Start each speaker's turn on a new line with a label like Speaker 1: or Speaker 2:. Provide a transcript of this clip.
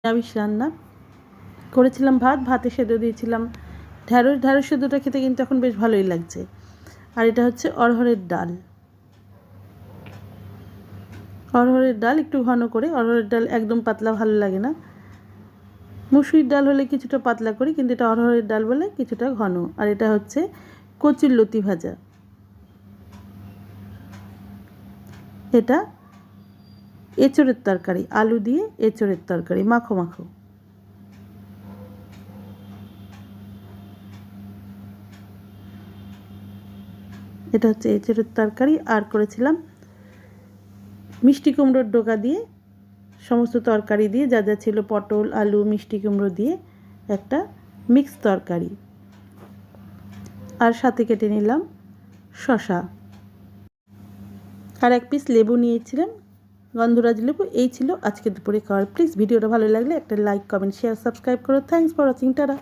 Speaker 1: নিরামিষ রান্না করেছিলাম। ভাতে সেদ্ধ দিয়েছিলাম ঢ্যাঁড়স সেদ্ধটা খেতে কিন্তু এখন বেশ ভালোই লাগছে। আর এটা হচ্ছে অরহরের ডাল একটু ঘন করে। অরহরের ডাল একদম পাতলা ভালো লাগে না। মুসুরির ডাল হলে কিছুটা পাতলা করি, কিন্তু এটা অরহরের ডাল বলে কিছুটা ঘন। আর এটা হচ্ছে কচুর লতি ভাজা। এটা এঁচোড়ের তরকারি, আলু দিয়ে এঁচোড়ের তরকারি, মাখো মাখো। এটা হচ্ছে এঁচোড়ের তরকারি। আর করেছিলাম মিষ্টি কুমড়োর ডোকা দিয়ে, সমস্ত তরকারি দিয়ে যা যা ছিল, পটল, আলু, মিষ্টি কুমড়ো দিয়ে একটা মিক্স তরকারি। আর সাথে কেটে নিলাম শসা। আর এক পিস লেবু নিয়েছিলাম, গন্ধরাজ লেবু। এই ছিল আজকে দুপুরে খাওয়ার। প্লিজ ভিডিওটা ভালো লাগলে একটা লাইক, কমেন্ট, শেয়ার, সাবস্ক্রাইব করো। Thanks for watching. টাটা।